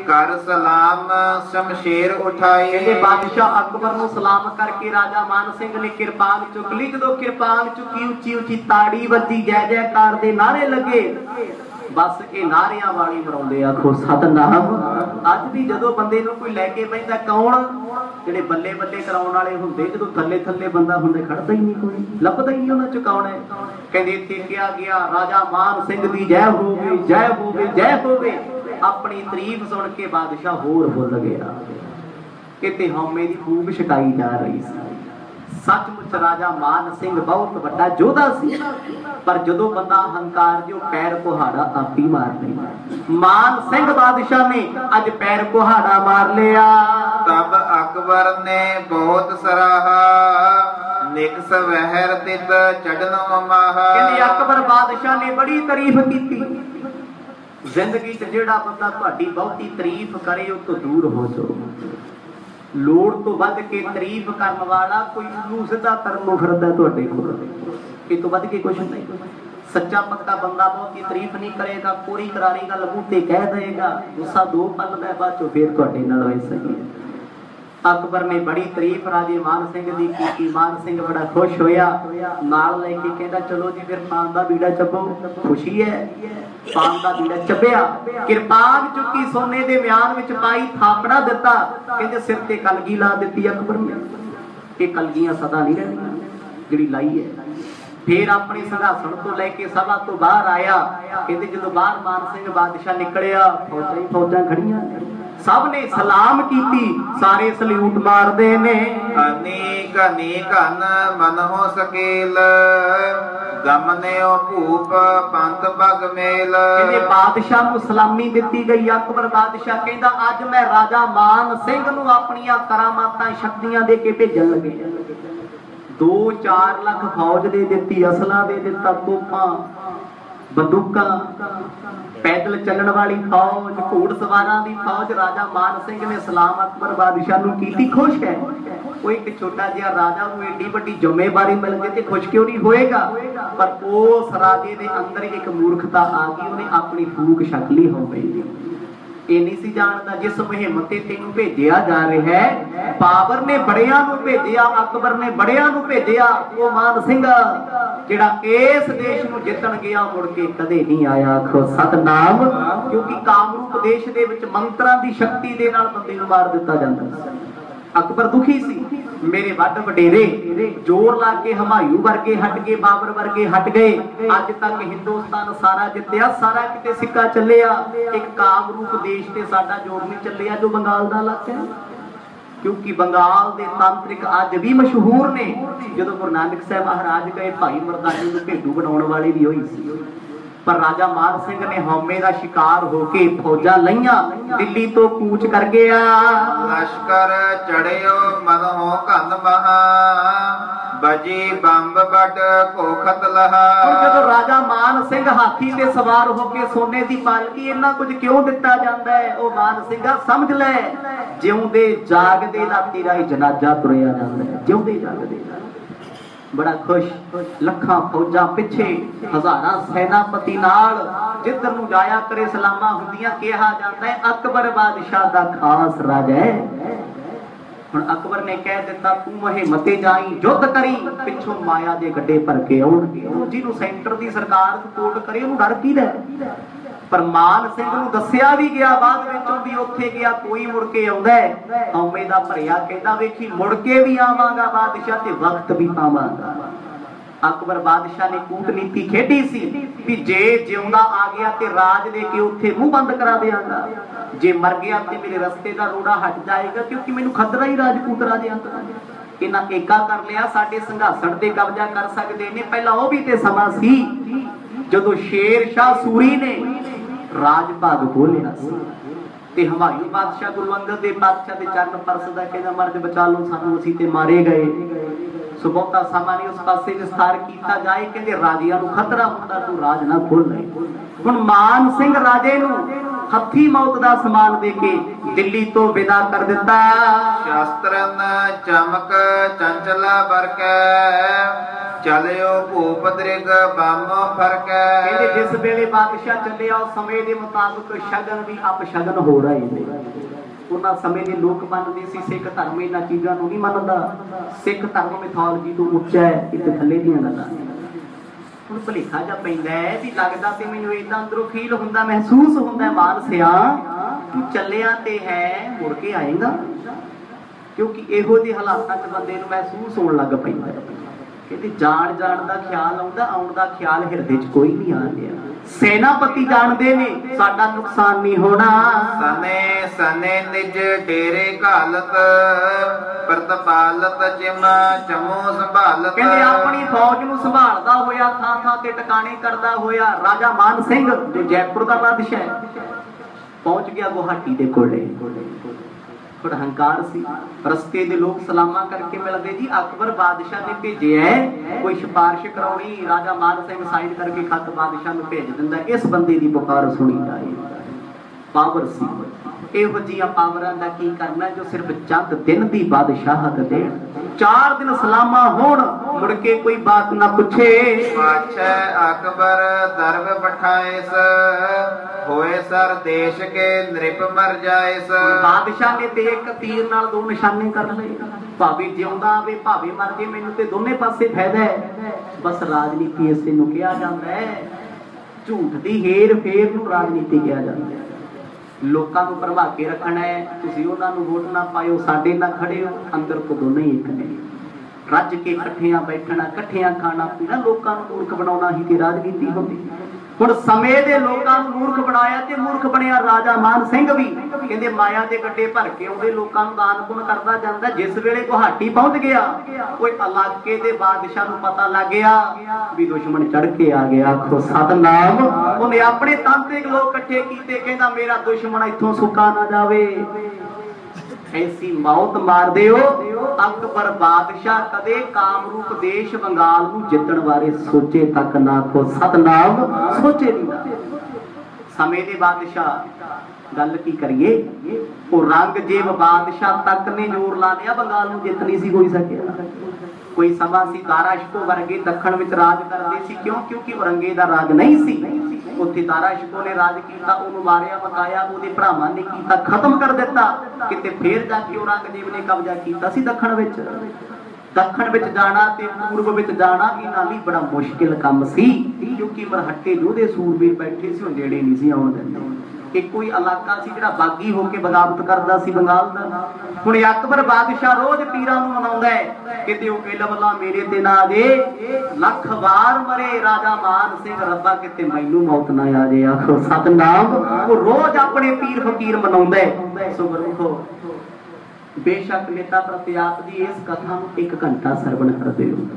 कर सलाम शमशेर उठाई। कहते बादशाह अकबर नूं सलाम करके राजा मान सिंह ने किरपान चुक ली। जदों किरपान चुकी उची उची ताड़ी वजी जय जयकार दे नारे लगे। बस ये नारियां वाली मराउंदे आखो सतनाम। अज भी जदों बंदे नूं कोई लैके बैठदा कौन जिहड़े बल्ले बल्ले कराउण वाले हुंदे जदों थल्ले थल्ले बंदा हुंदा खड़दा ही नहीं कोई लभदा ही नहीं उन्हां च कौन है। कहंदे इत्थे किहा गया राजा मान सिंह दी जय होवे जय होवे जय होवे। अपनी तारीफ सुन के बादशाह होर फुल गया। किते हौमे दी खूब शिकाई जा रही सी। सचमुच राजा मान सिंह बहुत बड़ा योद्धा सी पर जदों बंदा अहंकार जो पैर कुहाड़ा आप ही मार लेगा। मान सिंह बादशाह ने अज पैर कुहाड़ा मार लिया। तब अकबर ने बहुत सराहा निकस वहर तित चढ़नो माहा। कहंदे अकबर बादशाह ने बड़ी तारीफ की। जिंदगी च जिहड़ा बंदा तुहाडी बहुती तारीफ करे उस तो दूर हो जाओ। लोड़ तो वध के तारीफ करने वाला कोई उन्नू सीधा करन नूं फिरदा तुहाडे कोल। इस तो वध के कुछ नहीं। सच्चा पक्का बंदा बहुती तारीफ नहीं करेगा कोरी करारी गल मूंह ते कह देगा गुस्सा दो पल दा बाद चो फिर तुहाडे नाल वैसा ही है। अकबर ने बड़ी तारीफ राजे मान सिंह दी की। मान सिंह बड़ा खुश होया नाल लेके कहंदा चलो जी फिर पान दा बीड़ा चबो। खुशी है पान दा बीड़ा चबया। किरपान चुकी सोने दे म्यान विच पाई थापड़ा दिता। कहंदे सिर ते कलगी ला दिती अकबर ने। ये कलगियां सदा नहीं रहनियां जिहड़ी लाई है। फिर अपने संघासन तो लेके सभा तो बाहर आया। कहंदे जदों बाहर मान सिंह बादशाह निकलिया फौजां खड़ियां सब ने सलाम कीती। सारे सल्यूट मारदे ने। अनेक अनेक मन हो सकेल गमने भूप पंथ बग मेल। कहंदे बादशाह नूं सलामी दिती गई। अकबर बादशाह कहंदा अज मैं राजा मान सिंह नूं अपनियां करामातां शक्तियां दे के भेजण लगे। 2-4 लाख फौज दे दिती असला दे दिता तोपां बंदूकां, पैदल चलण वाली फौज, घोड़सवारां दी फौज राजा मान सिंह ने सलाम अकबर बादशाह नूं कीती खुश है। वो एक छोटा जिहा राजा नूं एडी वड्डी जिम्मेवारी मिल गई ते खुश क्यों नहीं होएगा? पर उस राजे दे अंदर एक मूर्खता आ गई, उन्हें अपनी फूक छक ली हो गई। ਇਹ ਨਹੀਂ ਸੀ ਜਾਣਦਾ ਜਿਸ ਮੁਹਿੰਮ ਤੇ ਤੈਨੂੰ ਭੇਜਿਆ ਜਾ ਰਿਹਾ ਹੈ, ਬਾਬਰ ਨੇ ਬੜਿਆਂ ਨੂੰ ਭੇਜਿਆ, ਅਕਬਰ ਨੇ ਬੜਿਆਂ ਨੂੰ ਭੇਜਿਆ, ਉਹ ਮਾਨ ਸਿੰਘ ਜਿਹੜਾ ਇਸ ਦੇਸ਼ ਨੂੰ ਜਿੱਤਣ ਗਿਆ ਮੁੜ ਕੇ ਕਦੇ ਨਹੀਂ ਆਇਆ। ਆਖੋ ਸਤਨਾਮ। ਕਿਉਂਕਿ ਕਾਮਰੂਪ ਦੇਸ਼ ਦੇ ਵਿੱਚ ਮੰਤਰਾਂ ਦੀ ਸ਼ਕਤੀ ਦੇ ਨਾਲ ਬੰਦੇ ਨੂੰ ਮਾਰ ਦਿੱਤਾ ਜਾਂਦਾ ਸੀ। ਅਕਬਰ ਦੁਖੀ ਸੀ, ਮੇਰੇ ਵੱਡ ਵਡੇਰੇ ਜ਼ੋਰ ਲਾ ਕੇ ਹਮਾਯੂ ਵਰਗੇ ਹਟ ਗਏ, ਬਾਬਰ ਵਰਗੇ ਹਟ ਗਏ, ਅੱਜ ਤੱਕ ਹਿੰਦੁਸਤਾਨ ਸਾਰਾ ਜਿੱਤਿਆ, ਸਾਰਾ ਕਿਤੇ ਸਿੱਕਾ ਚੱਲਿਆ, ਇੱਕ ਕਾਮਰੂਪ ਦੇਸ਼ ਤੇ ਸਾਡਾ ਜ਼ੋਰ ਨਹੀਂ ਚੱਲਿਆ ਜੋ ਬੰਗਾਲ ਦਾ ਇਲਾਕਾ ਹੈ। ਕਿਉਂਕਿ ਬੰਗਾਲ ਦੇ ਤਾਂਤਰਿਕ ਅੱਜ ਵੀ ਮਸ਼ਹੂਰ ਨੇ। ਜਦੋਂ ਗੁਰੂ ਨਾਨਕ ਸਾਹਿਬ ਮਹਾਰਾਜ ਗਏ, ਭਾਈ ਮਰਦਾਨੀ ਨੂੰ ਭੇਡੂ ਬਣਾਉਣ ਵਾਲੀ ਵੀ ਹੋਈ ਸੀ। पर राजा मान सिंह ने हौमे का शिकार होके फौजा लईया, दिल्ली तो कूच कर गया। लश्कर चढ़ियो मन हो कंद महा, बजी बंब बट कोखत लहा। जदों राजा मान सिंह हाथी ते सवार होके सोने दी पालकी, इन्ना कुछ क्यों दिता जांदा है? ओ मान सिंह समझ लै, जिउंदे जागदे दा तेरा ही जनाजा तुरिया जांदा है, जिउंदे जागदे। बड़ा खुश, लखां फौजां पिछे, हजारां सेनापति नाल, जिधर नूं जाया करे सलामां हुंदियां। कहा जाता है अकबर बादशाह दा खास राजा है। हुण अकबर ने कह दिता तू मुहिम ते जाई, युद्ध करी, पिछों माया दे गड्ढे भर के आउणगे। जिहनूं सेंटर दी सरकार सपोर्ट करे उहनूं डर की है? पर मान सिंह नूं दस्सिया भी गया, बाद विचों भी उत्थे गया, कोई मुड़ के आउंदा है हौमे दा भरिया, कहंदा वेखी मुड़ के भी आवांगा बादशाह ते वक्त भी पावांगा। अकबर बादशाह ने कूटनीति खेडी सी भी जे जिउंदा आ गया ते राज दे के उत्थे मुंह बंद करा देंगा, जे मर गया ते मेरे रस्ते दा रोड़ा हट जाएगा, क्योंकि मैनूं खतरा ही राजपूत राजियां दा। इन्हां एका कर लिया, साडे संघासण ते कब्जा कर सकदे ने। पहला वो भी ते समा सी जदों शेर शाह सूरी ने राज भाग खोलिया ते हमायूं बादशाह गुरु अंगद देव बादशाह दे चरण परसदा, कहंदा मर्द बचा लो सानूं, असीं ते मारे गए। सो बहुता समा नहीं उस पासे विस्तार कीता जाए, कहंदे राजियां नूं खतरा हुंदा, तू राज ना खोले। हुण मान सिंह राजे नूं हथी मौत दा समान दे के दिल्ली तो विदा कर दिता। शास्त्रन चमक चंचला बरकै, चलियो भूप दृग बम फरकै। कहंदे जिस वेले बादशाह चलिया उस समय दे मुताबिक शगन भी अपशगन हो रहे ने। उन्हां समय दे लोक मनदे सी सिख धर्म इन्हां चीज़ां नूं नहीं मनदा, सिख धर्म मिथोलॉजी तो उच्चा है, इत्थे थल्ले दीयां गल्लां। हुण भुलेखा जा पैंदा है भी लगदा ते मैनूं इदां अंदरों फील हुंदा, महसूस हुंदा मार सिया तू चलिया ते है मुड़ के आएगा। क्योंकि इहो ਜਿਹੇ हालातां च बंदे नूं महसूस होण लग पैंदा है। कहते जान जान दा ख्याल आउंदा, आउण दा ख्याल हिरदे च कोई नहीं आ रिहा। सेनापति जानदे ने साडा नुकसान नहीं होना। सने सने निज डेरे घालत, प्रतपालत जिम चमो संभालत। कहंदे अपनी फौज नूं संभालदा होया, थां थां ते टिकाणे करदा होया, राजा मान सिंह जो जयपुर दा बादशाह है पहुंच गया गुवाहाटी दे कोले। थोड़ा हंकार सी, रस्ते दे लोग सलामा करके मिलदे जी अकबर बादशाह ने भेजे है, कोई सिफारिश कराउणी, राजा मान सिंह साइन करके खत बादशाह नूं भेज दिंदा, इस बंदे दी पुकार सुनी जाए। पावर सी, ਇਹੋ ਜਿਹੀਆਂ ਪਾਵਰਾਂ ਦਾ ਕੀ ਕਰਨਾ ਜੋ ਸਿਰਫ ਚੰਦ ਦਿਨ ਦੀ ਬਾਦਸ਼ਾਹਤ ਦੇਣ, 4 दिन सलामा होण, मुड़ के कोई बात ना पूछे। बादशाह अकबर दरब बैठाएस, होए सर देश के नृप मर जाएस। बादशाह ने ते एक तीर नाल 2 निशाने कर लए, भावे जिउंदा आवे भावे मर जे, मैनूं ते दोने पासे फायदा है। बस राजनीति इसे नूं किहा जांदा है, झूठ दी हेर फेर नूं राजनीति किहा जांदा है। लोकां नूं भरवा के रखना है, तुसीं उन्हां नूं वोट ना पाओ, साडे नाल खड़े हो, अंदर तो दोनों ही एक ने। रज के इकट्ठियां बैठना, इकट्ठियां खाना पीना, लोकां नूं मूर्ख बनाउणा ही ते राजनीति हुंदी। हुण समय दे लोकां नूं मूर्ख बनाया ते मूर्ख बनया राजा मान सिंह भी। कहंदे माया दे गड्ढे भर के आउंदे लोकां नूं दान पुण्य करदा जांदा। जिस वेले गुवाहाटी पहुंच गया, कोई इलाके दे बादशाह नूं पता लग गया भी दुश्मन चढ़ के आ गया। आखो सतनाम। उहने अपने तांत्रिक लोग इकट्ठे कीते, कहंदा मेरा दुश्मन इत्थों सुक्का ना जावे। ऐसी मौत मार दिओ अकबर बादशाह कदे कामरूप देश बंगाल नूं जितण बारे सोचे तक ना को सतनाम सोचे नहीं। समय दे बादशाह गल की करिए वो रंगजेब बादशाह तक ने जोर ला लिया बंगाल नूं जित नहीं सी कोई सकिया। कोई समा सी दारा शिको वर्गे दखण विच राज करदे सी क्यों क्योंकि औरंगे दा राज नहीं सी उत्थे दारा शिको ने राज कीता उन्होंने मारिया मकाया उहदे भरावां ने कीता खत्म कर दिता किते फिर जाके औरंगजेब ने कब्जा कीता सी दखण विच जाना ते पूर्व विच जाना इन्हां लई बड़ा मुश्किल काम सी क्योंकि मरहट्टे योधे सूरबीर बैठे सी नेड़े नहीं सी आउण दिंदे। एक कोई इलाका सी जिहड़ा बागी होके बगावत करदा सी बंगाल दा। हुण अकबर बादशाह रोज पीरां नूं मनाउंदा है किते ओ इलवला मेरे ते ना आ जे लख वार मरे राजा मान सिंह रब्बा किते मैनू मौत ना आ जे आखो सतनाम। वो रोज अपने पीर फकीर मनाउंदा है। सो गुरमुखो बेशक नेता प्रत्याप दी इस कथा नूं 1 घंटा सरवण करदे हो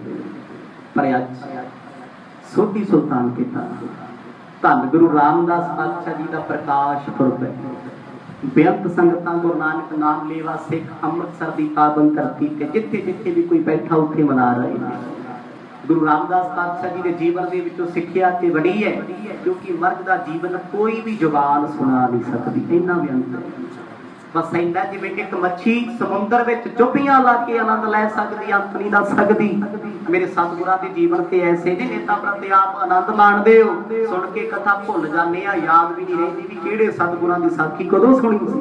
पर अज सोढी सुल्तान पिता धन गुरु रामदास पातशाह जी का प्रकाश पुरब है। बेअंत संगतां गुरु नानक नाम लेवा सिख अमृतसर की पावन धरती ते जिथे जिथे भी कोई बैठा उत्थे मना रहे हैं। गुरु रामदास पातशाह जी के जीवन के विचों सिक्ख्या ते बड़ी है क्योंकि मर्द का जीवन कोई भी जुबान सुना नहीं सकती इन्ना बेअंत है। बस इन्ना जिवें एक मच्छी समुंदर विच चुप्पियां ला के आनंद लै सकदी अंत नहीं दस सकदी। मेरे सतगुरां दे जीवन ते ऐसे ने नेता प्रत्याप आनंद माणदे हो सुन के कथा भुल जाने आ याद भी नहीं रहिंदी भी किहड़े सतगुरां दी साखी कदों सुणी सी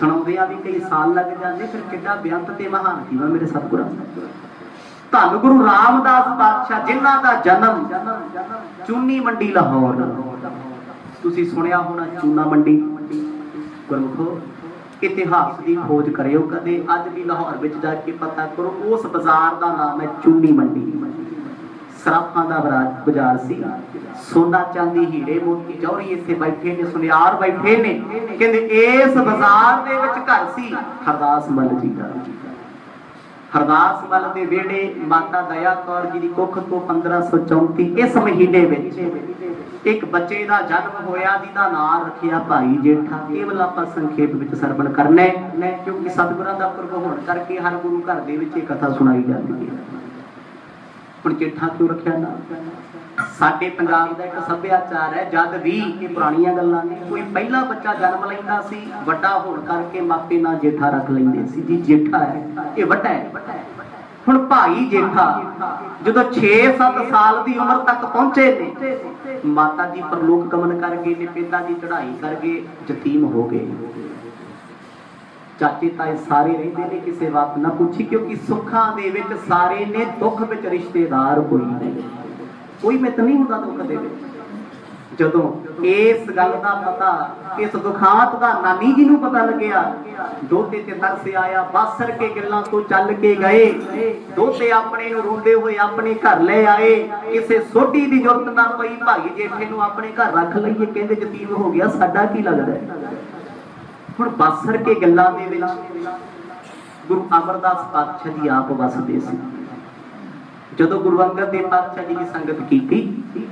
सुणाउंदियां भी कई साल लग जांदे फिर किड्डा बेअंत ते महान जीवन मेरे सतगुरां। धन गुरु रामदास पातशाह जिन्हां दा जन्म चूनी मंडी लाहौर तुसीं सुणिया होना चूना मंडी गुरमुखो इतिहास की खोज करियो कदे अज भी लाहौर विच जाके पता करो उस बाजार का नाम है चूनी मंडी। सराफां दा बाजार सी सोना चांदी हीरे मोती जौहरी इत्थे बैठे ने सुनियार बैठे ने कहंदे इस बाजार दे विच घर सी हरदास मल जी दा। हरदास मल दे वेड़े माता दया कौर जी दी कुख तो 1534 इस महीने विच एक बच्चे का जन्म होया जिहदा नाम रखिया भाई जेठा। केवल आपां संखेप विच सरवण करना है क्योंकि सतगुरां दा पुरब होण करके हर गुरु घर दे विच इह कथा सुनाई जाती है। हुण जेठा क्यों रखिया ना साडे पंजाब दा एक सभ्याचार है जद भी ये पुराणियां गल्लां ने कोई पहला बच्चा जन्म लैंदा सी वड्डा होण करके मापे ना जेठा रख लैंदे सी जी जेठा है ये वड्डा है। हुण भाई जेठा जदों 6-7 साल की उम्र तक पहुंचे ने माता जी परलोक गमन कर गए ने पिता जी चढ़ाई कर गए यतीम हो गए। चाचे ताए सारे रहिंदे ने किसी बात ना पूछी क्योंकि सुखां दे विच सारे ने दुख विच रिश्तेदार कोई नहीं कोई मित नहीं हुंदा दुख दे विच। जदों इस गल का पता इस दुखांत का नानी जी नूं पता लग्या दोते ते तरस आया बासर के गल्लां तो चल के गए दोते अपने नूं रोंदे हुए अपने घर ले आए किसे सोढी दी जरूरत ना पई भाई जेठे नूं अपने घर रख लईए कहंदे यतीम हो गया साडा की लगदा है। हुण बासर के गल्लां दे विच गुरु अमरदास पातशाह जी आप वसदे सी। जदों गुरु अंगद देव पातशाह जी की संगत की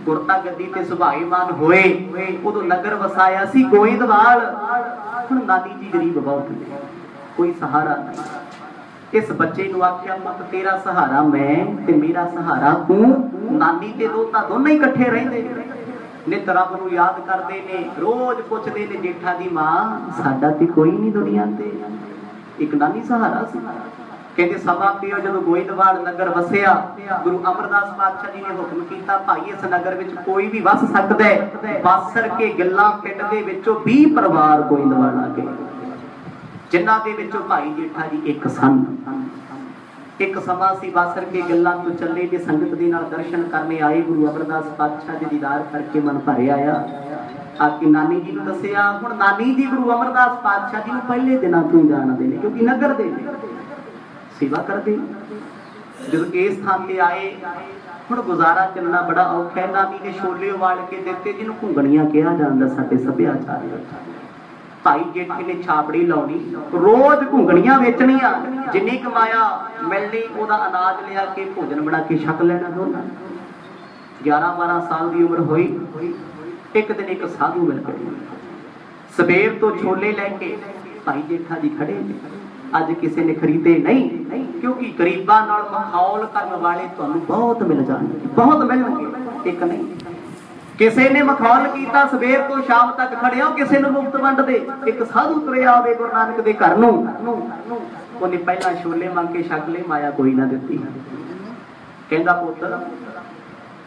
गुरता गद्दी ते सुभाईमान होए उदों नगर वसाया सी गोइंदवाल। हुण नानी जी गरीब बहुत ने कोई सहारा नहीं। इस बच्चे नूं आख्या पुत तेरा सहारा मैं ते मेरा सहारा तू। नानी ते दोता दोनों ही इकट्ठे रहिंदे नित रब नूं याद करदे ने रोज पुछदे ने जेठा दी मां साडा ते कोई नहीं दुनिया ते एक नानी सहारा सी। कहते समा पियो जदों गोइंदवाल नगर वसिया गुरु अमरदास पातशाह जी ने हुक्म किया भाई इस नगर विच कोई भी वस सकदा है। बासर के गल्लां पिंड दे विचों 20 परिवार गोइंदवाल आ गए जिन्हां दे विचों भाई जेठा जी एक सन। एक समा सी बासर के गल्लां तो चले जे संगत दे नाल दर्शन करने आए गुरु अमरदास पातशाह जी दीदार करके मन भरे आया आके नानी जी नूं दस्सिया। हुण नानी जी गुरु अमरदास पातशाह जी नूं पहले दिनां तो ही जाणदे ने क्योंकि नगर दे सेवा करते जो इस स्थान पे आए। हुण गुजारा चलना बड़ा औखा है। नानी ने छोले उबाल के दिते जिन्हों घुंगणियां कहा जाता साडे सभ्याचार भाई जेठे ने छापड़ी लाउणी रोज घुंगणियां वेचणियां जिन्नी कमाया मिलनी ओदा अनाज लिया के भोजन बना के छक लेना। दोनों 11-12 साल की उम्र हुई एक दिन एक साधु मिल गए सवेर तो छोले लैके भाई जेठा जी खड़े अज किसी ने खरीदे नहीं, क्योंकि गरीबां नाल मखौल करने वाले तुहानूं बहुत मिल जाणगे, बहुत मिलणगे। एक नहीं किसी ने मखौल किया सवेर तो शाम तक खड़े हो, किसी ने मुफ्त वंड दे। एक साधु तुरे आवे गुरु नानक दे घर नूं, उन्हें पहला छोले मंग के छक ले, माया कोई ना दित्ती। कहंदा पुत्तर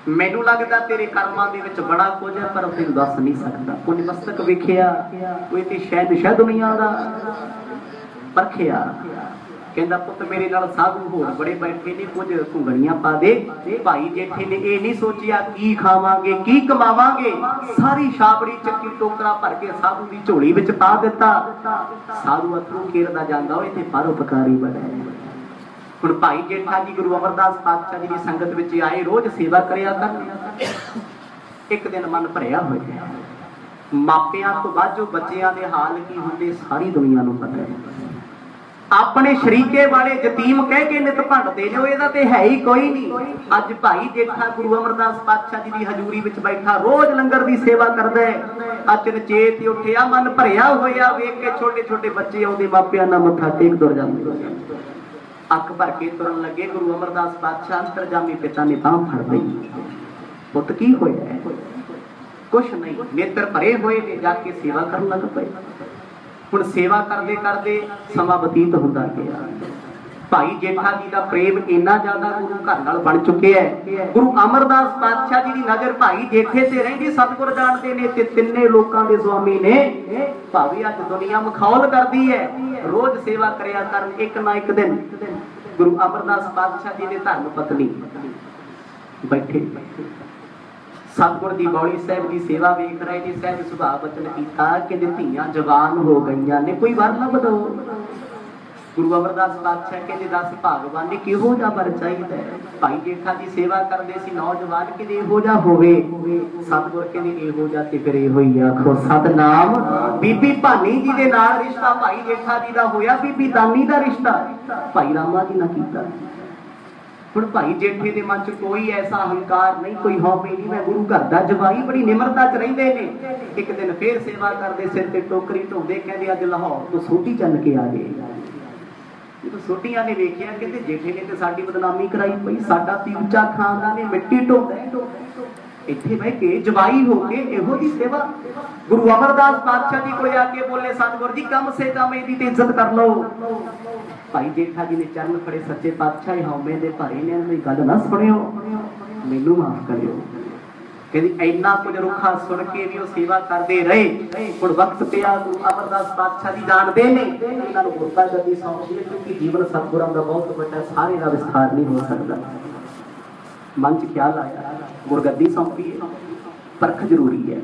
मैनू लगदा तेरे कर्मां दे विच बड़ा कुछ है, पर तैनूं दस नहीं सकदा। उन्हें मस्तक वेखिया, कोई ते शहद दुनिया दा परखिया। कहंदा पुत्त मेरे नाल साधु होर बड़े बैठे ने, कुछ घुंगड़ियां पा दे। भाई जेठे ने ये नहीं सोचिया की खावांगे की कमावांगे, सारी छाबड़ी चक्की टोकरा भर के साधु की झोली विच पा दिता। साधु अथरू घेरदा जांदा, ओए ते परोपकारी बने। हुण भाई जेठा जी गुरु अमरदास पातशाह जी की संगत विच आए, रोज सेवा करिया कर। एक दिन मन भरिया होया, मापियां तो बाजो बच्चियां दे हाल की हुंदे सारी दुनिया नूं पता है। अपने शरीके वाले जतीम कह के नित भंडते ने, इहदा ते है ही कोई नहीं। अज भाई जेठा गुरु अमरदास पातशाह जी की हजूरी विच बैठा रोज लंगर की सेवा करदा है। अचनचेत उठिया, मन भरिया होया, वेख के छोटे छोटे बच्चे आउंदे मापियां नाल मत्था टेक तुर जांदे। अख भर के तुरन लगे, गुरु अमरदास पातशाह अंतरजामी पिता ने बांह फड़ लई। पुत की होया? कुछ नहीं, नेत्र भरे हुए ने, जाके सेवा करन लग पए। हुण सेवा करदे करदे समा बतीत हुंदा गया। भाई जेठा जी का प्रेम इन्ना ज्यादा गुरु घर नाल बन चुके है। गुरु अमरदास पातशाह जी की नजर भाई जेठे से रहिंदी, सतगुर जानते ने ते तिन्ने लोकां दे स्वामी ने। भावी अज दुनिया मखौल करदी है, रोज सेवा करया करन। एक ना एक दिन गुरु अमरदास पातशाह जी ने धर्म पत्नी बैठे सतगुर की बौली साहब की सेवा वेख रहे जी। सहज सुभाव बचन किया कि धीआं जवान हो गईयां ने, कोई वर लभ दो। गुरु अमरदास पातशाह कहते दस भागवान ने किहो जा वर चाहिए। भाई जेठा जी सेवा करते सी, नौजवान कि इहो जा होवे। सतगुर कहते इहो जा ते फिर इहो ही आखो सतनाम। बीबी भानी जी दे नाल रिश्ता भाई जेठा जी दा होया, बीबी दानी दा रिश्ता भाई रामा जी नाल कीता। हुण भाई जेठे दे मन च कोई ऐसा अहंकार नहीं, कोई हौबे नहीं, मैं गुरु घर दा जवाई, बड़ी निमरता च रहिंदे ने। एक दिन फिर सेवा करदे, सिर ते टोकरी ढोंदे, कहंदे अज लाहौर तो सोटी चल के आ गए। तो सोटियां ने वेखिया, कहंदे जेठे ने ते साडी बदनामी कराई पई, साडा ती उच्चा खानदान ने मिट्टी ढोंदा, इत्थे बह के जवाई हो के इहो दी सेवा। गुरु अमरदास पातशाह जी कोल आके बोले सतगुर जी कम से कम इहदी ते इज्जत कर लो। भाई जेठा जी ने चरण फड़े, सच्चे पातशाह हौमे दे भारे ने, मेरी गल ना सुनियो, मैनू माफ करियो। कहंदी इन्ना कुछ रुखा सुन के भी वो सेवा करते रहे। हुण वक्त पिया, गुरु अमरदास पातशाह जी जानते ने इन्हां नूं गुरता गद्दी सौंपी है, क्योंकि जीवन सतगुरां दा बहुत वड्डा, सारे दा विस्तार नहीं हो सकता। मन च ख्याल आया गुरगद्दी सौंपी है, परख जरूरी है।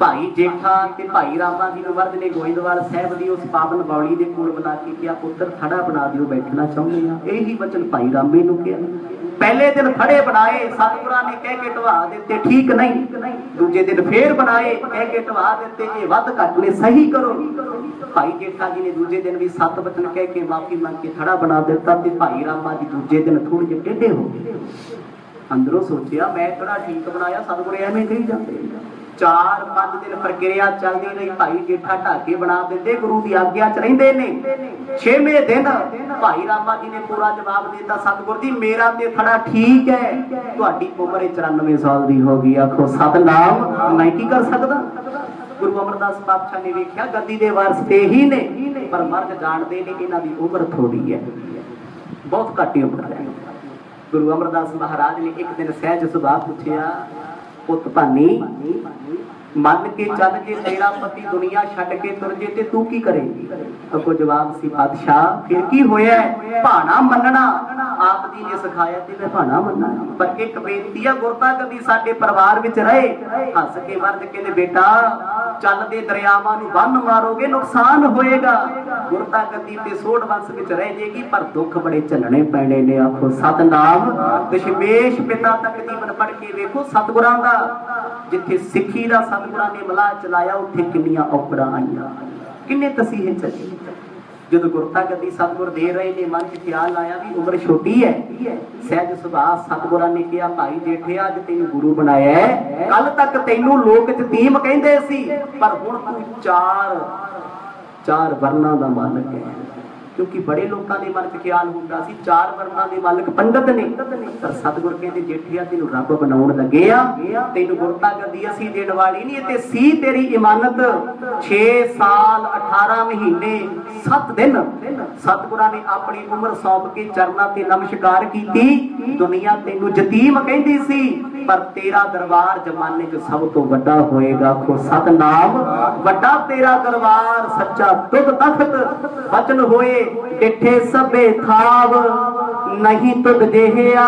भाई जेठा ते भाई रामा जी नूं वरद ने गोइंदवाल साहब दी उस पावन बौली दे कोल बुला के कहा, पुत्र थड़ा बना दिओ, बैठना चाहुंदे हां। यही वचन भाई रामे नूं कहा। पहले दिन थड़े बनाए, सतगुरां ने कह के ढवा दिते, ठीक नहीं। दूजे दिन फिर बनाए, कह के ढवा दिते, ये वध घट ने, सही करो। भाई जेठा जी ने दूजे दिन भी 7 वचन कह के माफी मंग के थड़ा बना दिता। ते भाई रामा जी दूजे दिन थोड़े जिहे टेढ़े हो गए। अंदरों सोचिया मैं थोड़ा ठीक बनाया, सतगुर एवें कही जाते। 4-5 दिन प्रक्रिया चलती रही, भाई जेठा ढाके बना देते, गुरु की आग्ञा च रहिंदे ने। 6वें दिन भाई रामा जी ने पूरा जवाब दिता, सतगुर जी मेरा ते थड़ा ठीक है, तुहाडी उम्र 94 साल की हो गई। आखो सतनाम, मैं की कर सकदा। गुरु अमरदास पातशाह ने वेख्या गद्दी दे वारिस ते ही ने, पर मर्द जानते ने इन्हां दी उम्र थोड़ी है, बहुत घट उम्र है। गुरु अमरदास महाराज ने एक दिन सहज सुभाव पूछया, पुत भानी मन के चल जे तेरा पति दुनिया छड़ के तुर जे ते तू की करेगी। अगो जवाब सी बादशाह फिर की होया, भाना मनना आप दी ने सिखाया ते मैं भाना मनना। पर एक बेनती है, गुरता कभी साडे परिवार विच रहे। हस के वरद कहंदे बेटा चलदे दरियावां नूं बन्न मारोगे नुकसान होएगा, गुरता गद्दी ते सोढ़ वंश विच रह जेगी, पर दुख बड़े झलने पैणे ने। आखो सतनाम। दशमेश पिता तक जीवन पढ़ के वेखो सतगुरां दा, जिथे सिੱਖੀ ਦਾ सतगुरां ने मला चलाया, उत्थे किन्नियां औकड़ां आईयां, किन्ने तसीहे चले। जदों गुरता गद्दी सतगुर दे रहे ने, मन च ख्याल आया भी उम्र छोटी है। सहज सुभाव सतगुरां ने कहा, भाई जेठे अज तैनूं गुरु बनाया है, कल तक तैनूं लोक जतीम कहंदे सी, पर हुण तूं चार वर्णां दा मालक है। क्योंकि बड़े लोगों के मन च ख्याल होंदा सी चार वर्णां दे मालक पंडित ने, पर सतगुर कहते जेठिया तेनू रब बनाउण लगे आ, तेनू गुरता गद्दी असीं देण वाली नहीं, ते सी तेरी इमानत 6 साल 18 महीने 7 दिन सतगुरां ने अपनी उम्र सौंप के चरनां ते नमस्कार कीती। दुनिया तेनू यतीम कहंदी सी, पर तेरा दरबार जमाने च सब तो वड्डा होएगा। खो सतनाम वड्डा तेरा दरबार, सच्चा तुद तख्त वचन होए डिठे सबे थाव, नहीं तुद जेहिया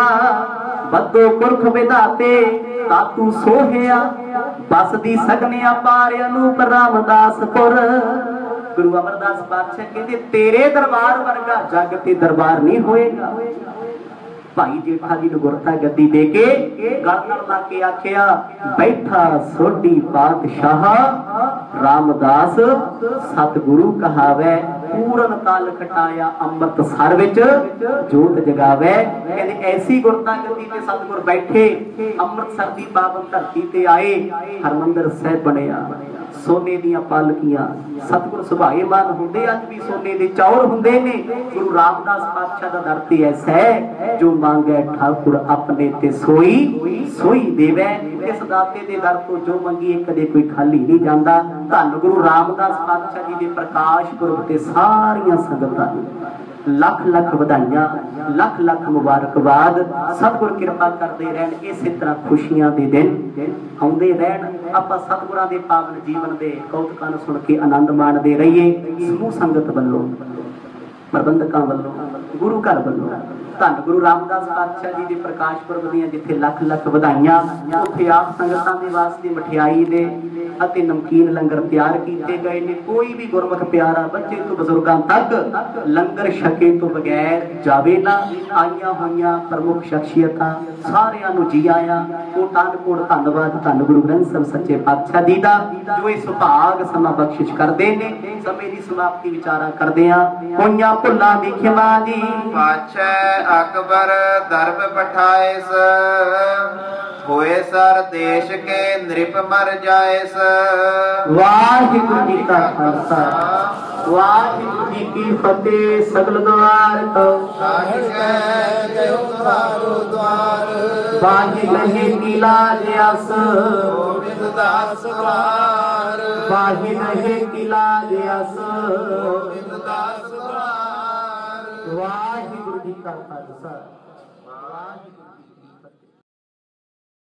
बदो पुरख विधाते तातू सोहिया, बस दी सगनिया पार अनूप रामदासपुर। गुरु अमरदास पातशाह कहते तेरे दरबार वर्गा जग ते दरबार नहीं होएगा। भाई जेठा जी गुरता गद्दी दे के गल नाल ला के आखिया बैठा सोडी पातशाह, रामदास सतगुरु कहावे पूरन काल खटाया अमृत सर विच जोत जगावे। कहते ऐसी गुरता गद्दी ते सतगुर बैठे अमृतसर दी पावन धरती ते आए, हरमंदर साहिब बनिया सोने दियां पालकियां। सतगुर सुभाएमान हुंदे अज भी सोने दे चौर हुंदे ने। गुरु रामदास पातशाह दा दर ते ऐसा है जो मांगे ठाकुर अपने ते सोई सोई देवे। इस दाते दे दर तो जो मंगीए कदे कोई खाली नहीं जांदा। धन गुरु रामदास पातशाह जी दे प्रकाश पुरब ते सारियां संगतां लख लख वधाइयां, लख लख मुबारकबाद। सतगुर कृपा करते रहन, इसी तरह खुशियां दे दिन आउंदे रहन। आपां सतगुरां दे पावन जीवन दे कौतुकां नूं सुण के आनंद माणदे रहिए। समूह संगत वल्लों, प्रबंधकां वल्लों, गुरु घर वल्लों धन गुरु रामदास पातशाह जी के प्रकाश पुरब दियां जिथे लख लख वधाइयां, उत्थे आप संगतां दे वास्ते मठियाई दे अते नमकीन लंगर तैयार किए गए ने। कोई भी गुरमुख प्यारा बच्चे तो बजुर्गों तक लंगर छके तो बगैर जावे ना। आईयां होईयां प्रमुख शख्सियतां सारियां नूं जी आया। कोटान कोट धन्नवाद धन गुरु ग्रंथ ਸਾਹਿਬ सच्चे पातशाह जी दा जो इस सुभाग समा बख्शिश करदे ने। समय दी समाप्ति विचारा करदे आ होईयां भुल्लां दी खिमा जी। पातशाह अकबर दरब पठाएस, होए सर देश के नृप मर जाएस। वाहिगुरु जी का खालसा वाहिगुरु जी की फतेह। सगल द्वार तो बाही नहीं किला जस बाही नहीं किला जस। वाहिगुरु जी का खालसा वाहिगुरु।